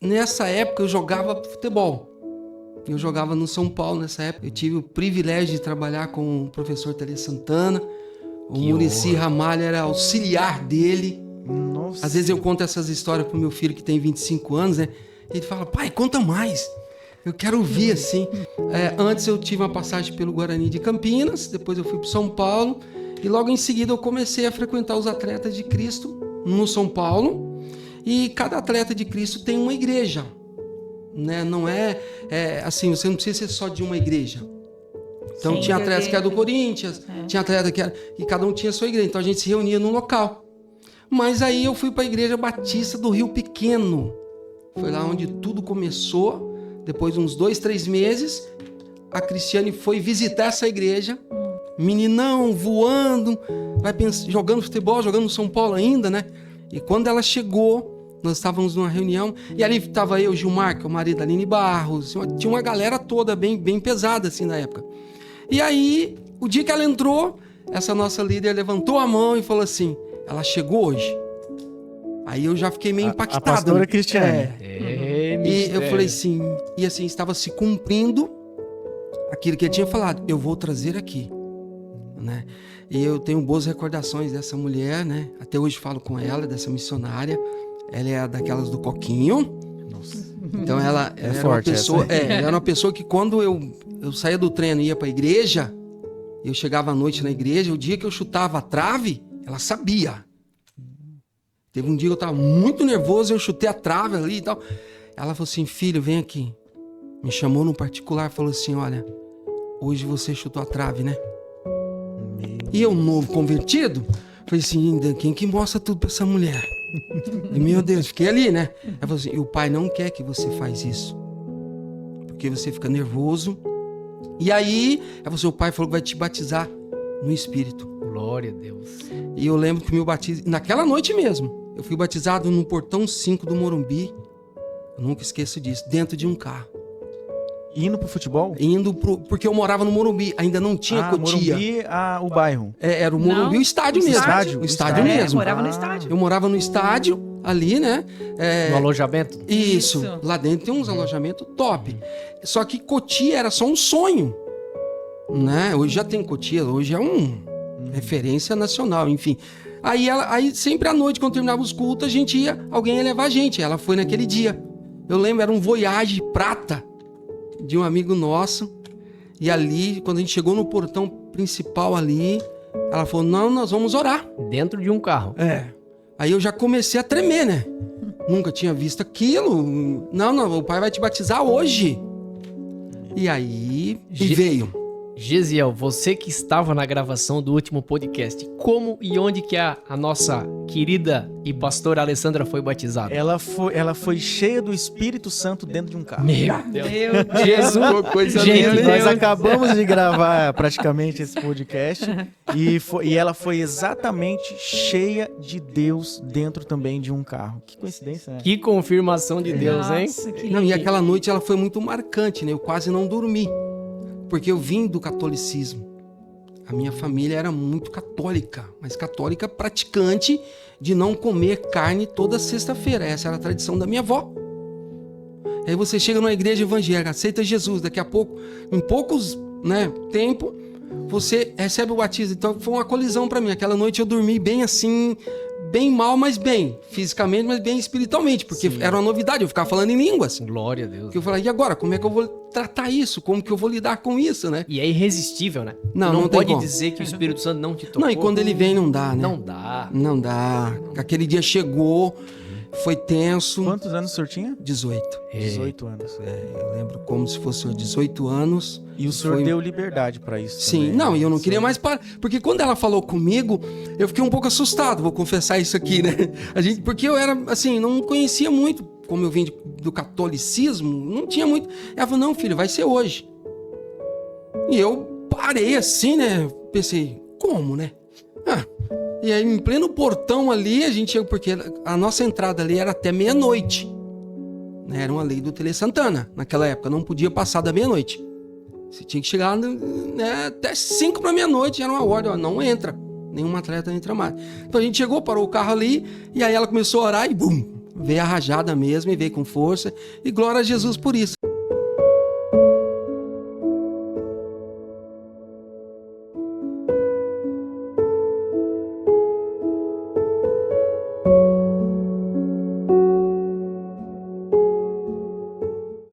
Nessa época eu jogava futebol. Eu jogava no São Paulo nessa época. Eu tive o privilégio de trabalhar com o professor Tele Santana. O Muricy Ramalho era auxiliar dele. Nossa. Às vezes eu conto essas histórias pro meu filho que tem 25 anos, né? Ele fala, pai, conta mais. Eu quero ouvir, assim. Antes eu tive uma passagem pelo Guarani de Campinas, depois eu fui pro São Paulo. E logo em seguida eu comecei a frequentar os atletas de Cristo no São Paulo. E cada atleta de Cristo tem uma igreja. Né? Não é assim, você não precisa ser só de uma igreja. Então Sim, tinha atletas que eram do Corinthians, tinha atleta que era... E cada um tinha a sua igreja. Então a gente se reunia num local. Mas aí eu fui para a Igreja Batista do Rio Pequeno. Foi lá onde tudo começou. Depois de uns 2, 3 meses, a Cristiane foi visitar essa igreja. Meninão, voando, jogando futebol, jogando no São Paulo ainda, né? E quando ela chegou, nós estávamos numa reunião, e ali estava eu, Gilmar, que é o marido da Aline Barros, tinha uma galera toda bem pesada assim na época. E aí, o dia que ela entrou, essa nossa líder levantou a mão e falou assim, ela chegou hoje. Aí eu já fiquei meio impactado. A pastora Cristiane. E eu falei assim, estava se cumprindo aquilo que ele tinha falado, eu vou trazer aqui, né? E eu tenho boas recordações dessa mulher, né? Até hoje falo com ela, dessa missionária. Ela é daquelas do coquinho. Nossa. Então ela era forte uma pessoa, essa. ela era uma pessoa que quando eu saía do treino e ia para a igreja, eu chegava à noite na igreja, o dia que eu chutava a trave, ela sabia. Teve um dia que eu estava muito nervoso, eu chutei a trave ali e tal. Ela falou assim, filho, vem aqui. Me chamou no particular, falou assim, olha, hoje você chutou a trave, né? E eu, novo convertido, falei assim, quem que mostra tudo pra essa mulher? E, meu Deus, fiquei ali, né? Ela falou assim, e o pai não quer que você faz isso. Porque você fica nervoso. E aí, ela falou assim, o pai falou que vai te batizar no Espírito. Glória a Deus. E eu lembro que o meu batismo, naquela noite mesmo, eu fui batizado no portão 5 do Morumbi. Eu nunca esqueço disso, dentro de um carro. Indo pro futebol? Porque eu morava no Morumbi, ainda não tinha Cotia. Morumbi, o bairro. Era o Morumbi, o estádio mesmo. O estádio mesmo. Eu morava no estádio. Eu morava no estádio, ali, né? No alojamento? Isso. Lá dentro tem uns alojamentos top. Só que Cotia era só um sonho, né? Hoje já tem Cotia, hoje é referência nacional, enfim. Aí sempre à noite, quando terminava os cultos, alguém ia levar a gente. Ela foi naquele dia. Eu lembro, era um Voyage prata de um amigo nosso. E ali, quando a gente chegou no portão principal ali, ela falou, não, nós vamos orar. Dentro de um carro. Aí eu já comecei a tremer, né? Nunca tinha visto aquilo. Não, o pai vai te batizar hoje. E aí, veio. Gesiel, você que estava na gravação do último podcast, como e onde que a nossa querida e pastora Alessandra foi batizada? Ela foi cheia do Espírito Santo dentro de um carro. Meu Deus. Coisa Gente, linda. Nós acabamos de gravar praticamente esse podcast e ela foi exatamente cheia de Deus dentro também de um carro. Que coincidência, né? Que confirmação de Deus, hein? Nossa, que Não, e lindo. aquela noite ela foi muito marcante, né? Eu quase não dormi. Porque eu vim do catolicismo. A minha família era muito católica, mas católica praticante de não comer carne toda sexta-feira. Essa era a tradição da minha avó. Aí você chega numa igreja evangélica, aceita Jesus, daqui a pouco, em poucos tempo, você recebe o batismo. Então foi uma colisão para mim. Aquela noite eu dormi bem assim, bem mal, mas bem. Fisicamente, mas bem espiritualmente. Porque era uma novidade, eu ficava falando em línguas. Glória a Deus. Porque eu falei, e agora? Como é que eu vou tratar isso? Como que eu vou lidar com isso, né? E é irresistível, né? Não tem pode como. dizer que o Espírito Santo não te tocou. Não, e quando ele vem não dá, né? Não dá. Não dá. Aquele dia chegou, foi tenso. Quantos anos o senhor tinha? 18. 18 anos. Eu lembro como se fosse 18 anos. E o senhor deu liberdade pra isso Sim, também, não, né? e eu não queria mais parar. Porque quando ela falou comigo, eu fiquei um pouco assustado, vou confessar isso aqui, né? Porque eu era, assim, não conhecia muito, como eu vim do catolicismo, não tinha muito. Ela falou, não, filho, vai ser hoje. E eu parei assim, né? Pensei, como, né? E aí, em pleno portão ali, a gente chegou, porque a nossa entrada ali era até meia-noite. Era uma lei do Tele Santana, naquela época, não podia passar da meia-noite. Você tinha que chegar até 5 para meia-noite, era uma ordem, ó, não entra. Nenhum atleta entra mais. Então a gente chegou, parou o carro ali, e aí ela começou a orar e bum! veio a rajada mesmo e veio com força. E glória a Jesus por isso.